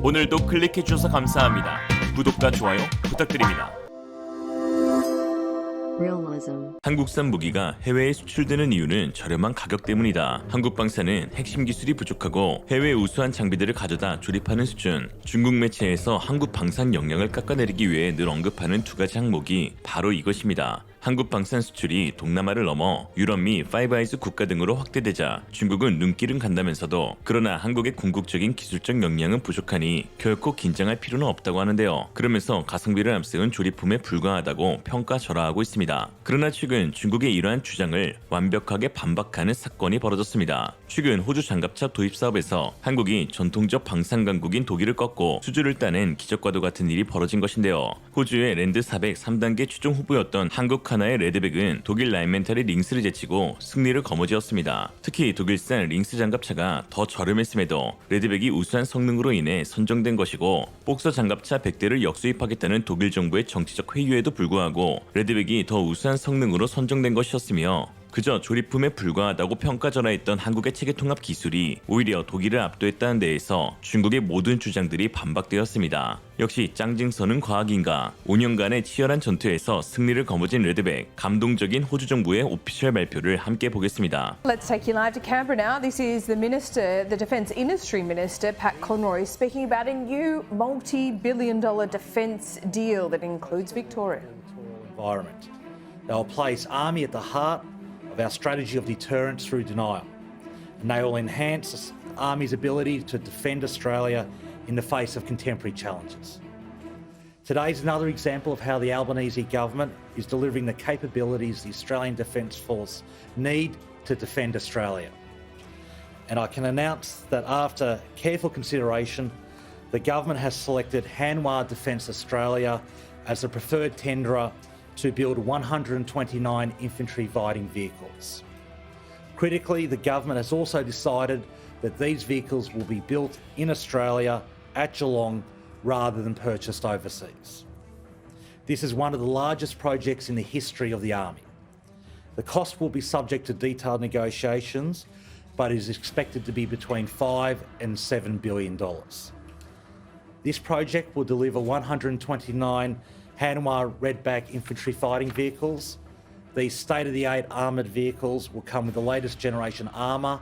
오늘도 클릭해주셔서 감사합니다. 구독과 좋아요 부탁드립니다. Realism. 한국산 무기가 해외에 수출되는 이유는 저렴한 가격 때문이다. 한국 방사는 핵심 기술이 부족하고 해외 우수한 장비들을 가져다 조립하는 수준. 중국 매체에서 한국 방산 역량을 깎아내리기 위해 늘 언급하는 두 가지 항목이 바로 이것입니다. 한국 방산 수출이 동남아를 넘어 유럽 미 파이브아이즈 국가 등으로 확대되자 중국은 눈길은 간다면서도 그러나 한국의 궁극적인 기술적 역량은 부족하니 결코 긴장할 필요는 없다고 하는데요. 그러면서 가성비를 앞세운 조립품에 불과하다고 평가절하하고 있습니다. 그러나 최근 중국의 이러한 주장을 완벽하게 반박하는 사건이 벌어졌습니다. 최근 호주 장갑차 도입 사업에서 한국이 전통적 방산 강국인 독일을 꺾고 수주를 따낸 기적과도 같은 일이 벌어진 것인데요. 호주의 랜드 400 3단계 최종 후보였던 한국 하나의 레드백은 독일 라인멘탈의 링스를 제치고 승리를 거머쥐었습니다. 특히 독일산 링스 장갑차가 더 저렴했음에도 레드백이 우수한 성능으로 인해 선정된 것이고 복서 장갑차 100대를 역수입하겠다는 독일 정부의 정치적 회유에도 불구하고 레드백이 더 우수한 성능으로 선정된 것이었으며 그저 조립품에 불과하다고 평가절하했던 한국의 체계통합 기술이 오히려 독일을 압도했다는 데에서 중국의 모든 주장들이 반박되었습니다. 역시 짱징선은 과학인가? 5년간의 치열한 전투에서 승리를 거머쥔 레드백, 감동적인 호주 정부의 오피셜 발표를 함께 보겠습니다. Let's take you live to Canberra now. This is the Minister, the Defence Industry Minister, Pat Conroy, speaking about a new multi-billion-dollar defence deal that includes Victoria. Environment. They'll place Army at the heart of our strategy of deterrence through denial, and they will enhance Army's ability to defend Australia in the face of contemporary challenges. Today is another example of how the Albanese government is delivering the capabilities the Australian Defence Force need to defend Australia. And I can announce that after careful consideration, the government has selected Hanwha Defence Australia as the preferred tenderer to build 129 infantry fighting vehicles. Critically, the government has also decided that these vehicles will be built in Australia at Geelong rather than purchased overseas. This is one of the largest projects in the history of the Army. The cost will be subject to detailed negotiations, but is expected to be between $5 and $7 billion. This project will deliver 129 Hanwha Redback infantry fighting vehicles. These state-of-the-art armoured vehicles will come with the latest generation armour,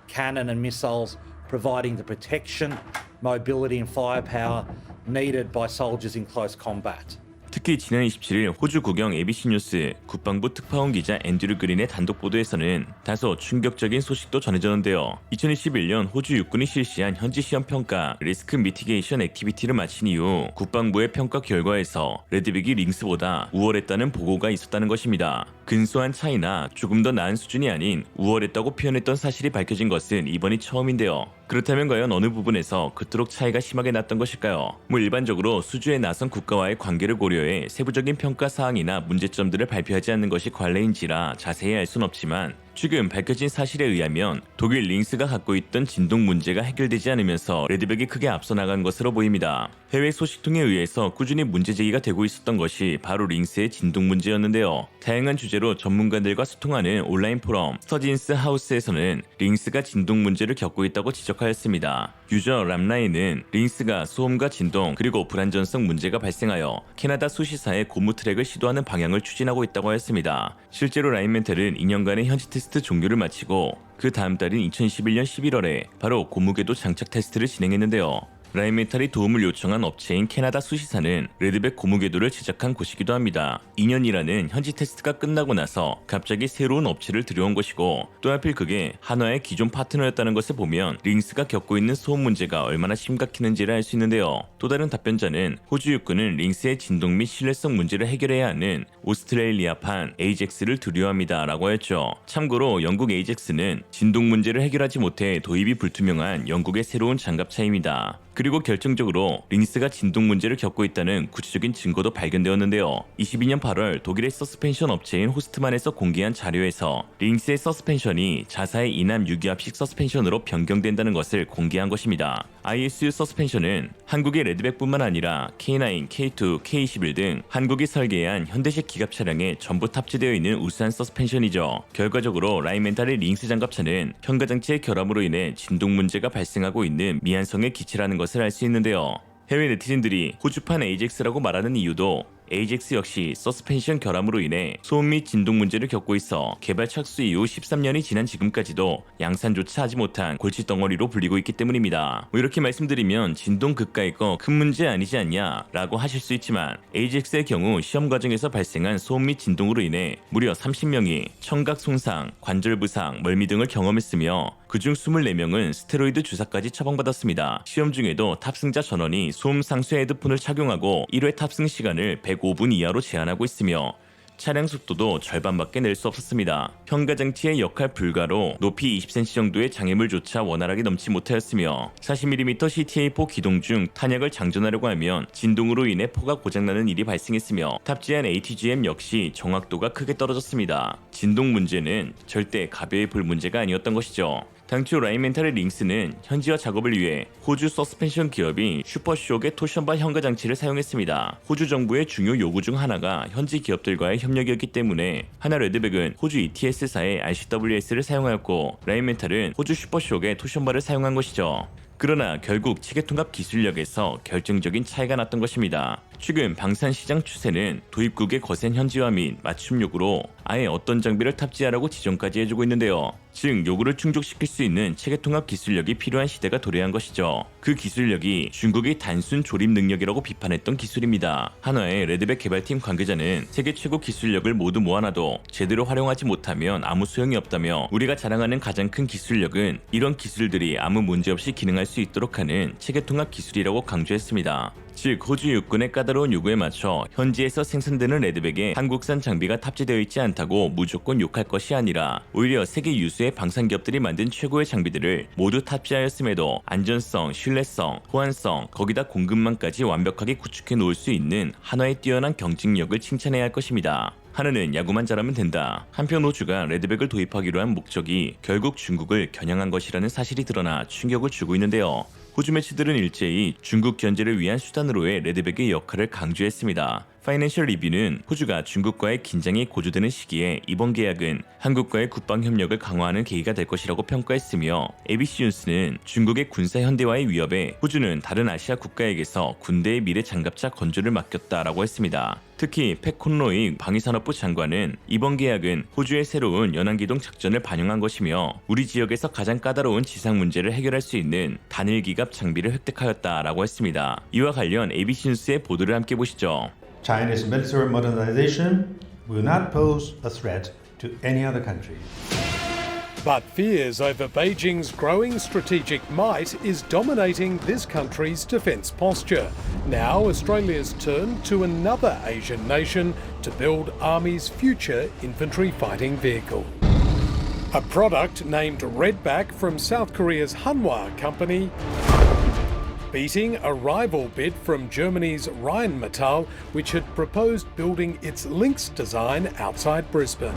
cannon and missiles, providing the protection, mobility and firepower needed by soldiers in close combat. 특히 지난 27일 호주 국영 ABC 뉴스 국방부 특파원 기자 앤드류 그린의 단독 보도에서는 다소 충격적인 소식도 전해졌는데요. 2021년 호주 육군이 실시한 현지 시험 평가 리스크 미티게이션 액티비티를 마친 이후 국방부의 평가 결과에서 레드백이 링스보다 우월했다는 보고가 있었다는 것입니다. 근소한 차이나 조금 더 나은 수준이 아닌 우월했다고 표현했던 사실이 밝혀진 것은 이번이 처음인데요. 그렇다면 과연 어느 부분에서 그토록 차이가 심하게 났던 것일까요? 일반적으로 수주에 나선 국가와의 관계를 고려해 세부적인 평가 사항이나 문제점들을 발표하지 않는 것이 관례인지라 자세히 알 순 없지만 최근 밝혀진 사실에 의하면 독일 링스가 갖고 있던 진동 문제가 해결되지 않으면서 레드백이 크게 앞서 나간 것으로 보입니다. 해외 소식통에 의해서 꾸준히 문제 제기가 되고 있었던 것이 바로 링스의 진동 문제였는데요. 다양한 주제로 전문가들과 소통하는 온라인 포럼 스터진스 하우스에서는 링스가 진동 문제를 겪고 있다고 지적하였습니다. 유저 람라인은 링스가 소음과 진동 그리고 불안전성 문제가 발생하여 캐나다 수시사에 고무 트랙을 시도하는 방향을 추진하고 있다고 하였습니다. 실제로 라인멘탈은 2년간의 현지 테스트 종료를 마치고 그 다음 달인 2021년 11월에 바로 고무궤도 장착 테스트를 진행했는데요. 라인멘탈이 도움을 요청한 업체인 캐나다 수시사는 레드백 고무궤도를 제작한 곳이기도 합니다. 2년이라는 현지 테스트가 끝나고 나서 갑자기 새로운 업체를 들여온 것이고 또 하필 그게 한화의 기존 파트너였다는 것을 보면 링스가 겪고 있는 소음 문제가 얼마나 심각했는지를 알 수 있는데요. 또 다른 답변자는 호주 육군은 링스의 진동 및 신뢰성 문제를 해결해야 하는 오스트레일리아판 에이젝스를 두려워합니다 라고 하였죠. 참고로 영국 에이젝스는 진동 문제를 해결하지 못해 도입이 불투명한 영국의 새로운 장갑차입니다. 그리고 결정적으로 링스가 진동 문제를 겪고 있다는 구체적인 증거도 발견되었는데요. 22년 8월 독일의 서스펜션 업체인 호스트만에서 공개한 자료에서 링스의 서스펜션이 자사의 이남 유기압식 서스펜션으로 변경된다는 것을 공개한 것입니다. ISU 서스펜션은 한국의 레드백뿐만 아니라 K9, K2, K21 등 한국이 설계한 현대식 기갑 차량에 전부 탑재되어 있는 우수한 서스펜션이죠. 결과적으로 라인멘탈의 링스 장갑차는 현가장치의 결함으로 인해 진동 문제가 발생하고 있는 미안성의 기체라는 것을 알 수 있는데요. 해외 네티즌들이 호주판 AJAX라고 말하는 이유도 AJAX 역시 서스펜션 결함으로 인해 소음 및 진동 문제를 겪고 있어 개발 착수 이후 13년이 지난 지금까지도 양산조차 하지 못한 골칫덩어리로 불리고 있기 때문입니다. 이렇게 말씀드리면 진동 그까이 거 큰 문제 아니지 않냐 라고 하실 수 있지만 AJAX의 경우 시험 과정에서 발생한 소음 및 진동으로 인해 무려 30명이 청각 손상, 관절 부상, 멀미 등을 경험했으며 그중 24명은 스테로이드 주사까지 처방받았습니다. 시험 중에도 탑승자 전원이 소음 상쇄 헤드폰을 착용하고 1회 탑승 시간을 105분 이하로 제한하고 있으며 차량 속도도 절반밖에 낼 수 없었습니다. 현가장치의 역할 불가로 높이 20cm 정도의 장애물조차 원활하게 넘지 못하였으며 40mm CTA4 기동 중 탄약을 장전하려고 하면 진동으로 인해 포가 고장나는 일이 발생했으며 탑재한 ATGM 역시 정확도가 크게 떨어졌습니다. 진동 문제는 절대 가벼이 볼 문제가 아니었던 것이죠. 당초 라인멘탈의 링스는 현지화 작업을 위해 호주 서스펜션 기업인 슈퍼쇼크의 토션바 현가장치를 사용했습니다. 호주 정부의 중요 요구 중 하나가 현지 기업들과의 협력이었기 때문에 하나 레드백은 호주 ETS사의 RCWS를 사용하였고 라인멘탈은 호주 슈퍼쇼크의 토션바를 사용한 것이죠. 그러나 결국 체계통합 기술력에서 결정적인 차이가 났던 것입니다. 최근 방산시장 추세는 도입국의 거센 현지화 및 맞춤 요구로 아예 어떤 장비를 탑재하라고 지정까지 해주고 있는데요. 즉 요구를 충족시킬 수 있는 체계통합 기술력이 필요한 시대가 도래한 것이죠. 그 기술력이 중국의 단순 조립 능력이라고 비판했던 기술입니다. 한화의 레드백 개발팀 관계자는 세계 최고 기술력을 모두 모아놔도 제대로 활용하지 못하면 아무 소용이 없다며 우리가 자랑하는 가장 큰 기술력은 이런 기술들이 아무 문제없이 기능할 수 있도록 하는 체계통합 기술이라고 강조했습니다. 즉 호주 육군의 까다로운 요구에 맞춰 현지에서 생산되는 레드백에 한국산 장비가 탑재되어 있지 않다고 무조건 욕할 것이 아니라 오히려 세계 유수의 방산기업들이 만든 최고의 장비들을 모두 탑재하였음에도 안전성, 신뢰성, 호환성, 거기다 공급망까지 완벽하게 구축해 놓을 수 있는 한화의 뛰어난 경쟁력을 칭찬해야 할 것입니다. 하나는 야구만 잘하면 된다. 한편 호주가 레드백을 도입하기로 한 목적이 결국 중국을 겨냥한 것이라는 사실이 드러나 충격을 주고 있는데요. 호주 매체들은 일제히 중국 견제를 위한 수단으로의 레드백의 역할을 강조했습니다. 파이낸셜 리뷰는 호주가 중국과의 긴장이 고조되는 시기에 이번 계약은 한국과의 국방 협력을 강화하는 계기가 될 것이라고 평가했으며 ABC 뉴스는 중국의 군사 현대화의 위협에 호주는 다른 아시아 국가에게서 군대의 미래 장갑차 건조를 맡겼다라고 했습니다. 특히 팩 콘로이 방위산업부 장관은 이번 계약은 호주의 새로운 연안기동 작전을 반영한 것이며 우리 지역에서 가장 까다로운 지상 문제를 해결할 수 있는 단일 기갑 장비를 획득하였다라고 했습니다. 이와 관련 ABC 뉴스의 보도를 함께 보시죠. China's military modernization will not pose a threat to any other country. But fears over Beijing's growing strategic might is dominating this country's defence posture. Now Australia's turn to another Asian nation to build Army's future infantry fighting vehicle. A product named Redback from South Korea's Hanwha company, beating a rival bid from Germany's Rheinmetall, which had proposed building its Lynx design outside Brisbane.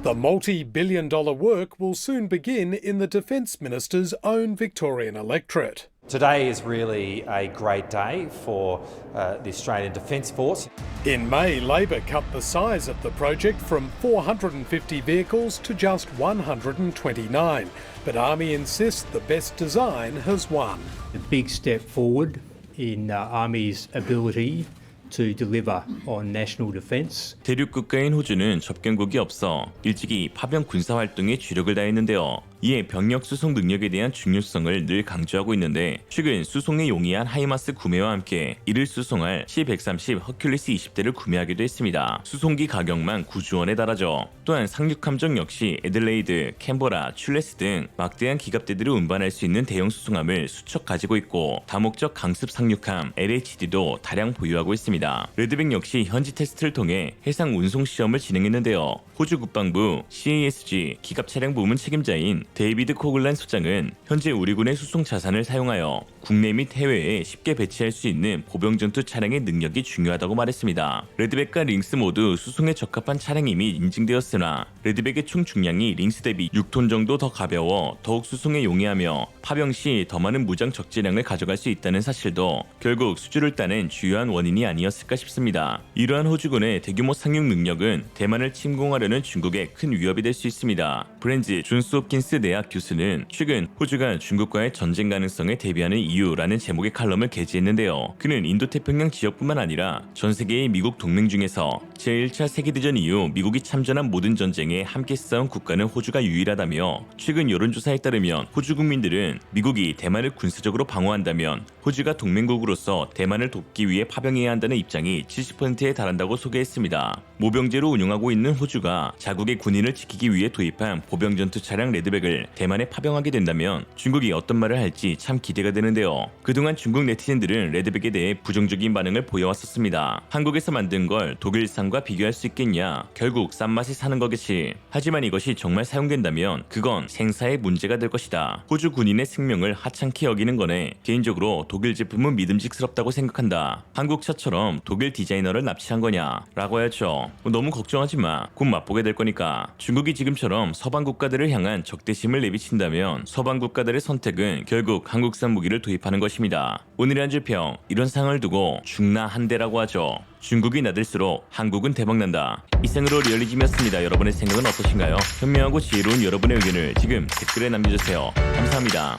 The multi-billion-dollar work will soon begin in the Defence Minister's own Victorian electorate. Today is really a great day for the Australian Defence Force. In May, Labor cut the size of the project from 450 vehicles to just 129, but Army insists the best design has won. A big step forward in Army's ability to deliver on national defence. 대륙 국가인 호주는 접견국이 없어 일찍이 파병 군사 활동에 주력을 다했는데요. 이에 병력 수송 능력에 대한 중요성을 늘 강조하고 있는데 최근 수송에 용이한 하이마스 구매와 함께 이를 수송할 C-130 허큘리스 20대를 구매하기도 했습니다. 수송기 가격만 9조 원에 달하죠. 또한 상륙함정 역시 애들레이드, 캔버라, 출레스 등 막대한 기갑대들을 운반할 수 있는 대형 수송함을 수척 가지고 있고 다목적 강습 상륙함 LHD도 다량 보유하고 있습니다. 레드백 역시 현지 테스트를 통해 해상 운송 시험을 진행했는데요. 호주 국방부 CASG 기갑 차량 부문 책임자인 데이비드 코글란 소장은 현재 우리 군의 수송 자산을 사용하여 국내 및 해외에 쉽게 배치할 수 있는 보병 전투 차량의 능력이 중요하다고 말했습니다. 레드백과 링스 모두 수송에 적합한 차량임이 인증되었으나 레드백의 총 중량이 링스 대비 6톤 정도 더 가벼워 더욱 수송에 용이하며 파병 시 더 많은 무장 적재량을 가져갈 수 있다는 사실도 결국 수주를 따낸 주요한 원인이 아니었을까 싶습니다. 이러한 호주군의 대규모 상륙 능력은 대만을 침공하려는 중국에 큰 위협이 될 수 있습니다. 브랜즈 존스 홉킨스 대학 교수는 최근 호주가 중국과의 전쟁 가능성에 대비하는 이유라는 제목의 칼럼을 게재했는데요. 그는 인도태평양 지역뿐만 아니라 전 세계의 미국 동맹 중에서 제1차 세계대전 이후 미국이 참전한 모든 전쟁에 함께 싸운 국가는 호주가 유일하다며 최근 여론조사에 따르면 호주 국민들은 미국이 대만을 군사적으로 방어한다면 호주가 동맹국으로서 대만을 돕기 위해 파병해야 한다는 입장이 70%에 달한다고 소개했습니다. 모병제로 운영하고 있는 호주가 자국의 군인을 지키기 위해 도입한 보병 전투 차량 레드백을 대만에 파병하게 된다면 중국이 어떤 말을 할지 참 기대가 되는데요. 그동안 중국 네티즌들은 레드백에 대해 부정적인 반응을 보여왔었습니다. 한국에서 만든 걸 독일산과 비교할 수 있겠냐? 결국 싼 맛이 사는 거겠지. 하지만 이것이 정말 사용된다면 그건 생사의 문제가 될 것이다. 호주 군인의 생명을 하찮게 여기는 거네. 개인적으로 독일 제품은 믿음직스럽다고 생각한다. 한국 차처럼 독일 디자이너를 납치한 거냐? 라고 하였죠. 너무 걱정하지 마. 곧 맛보게 될 거니까. 중국이 지금처럼 서방 국가들을 향한 적대심을 내비친다면 서방 국가들의 선택은 결국 한국산 무기를 도입하는 것입니다. 오늘의 한 줄평, 이런 상황을 두고 중나한대라고 하죠. 중국이 나들수록 한국은 대박난다. 이상으로 리얼리즘이었습니다. 여러분의 생각은 어떠신가요? 현명하고 지혜로운 여러분의 의견을 지금 댓글에 남겨주세요. 감사합니다.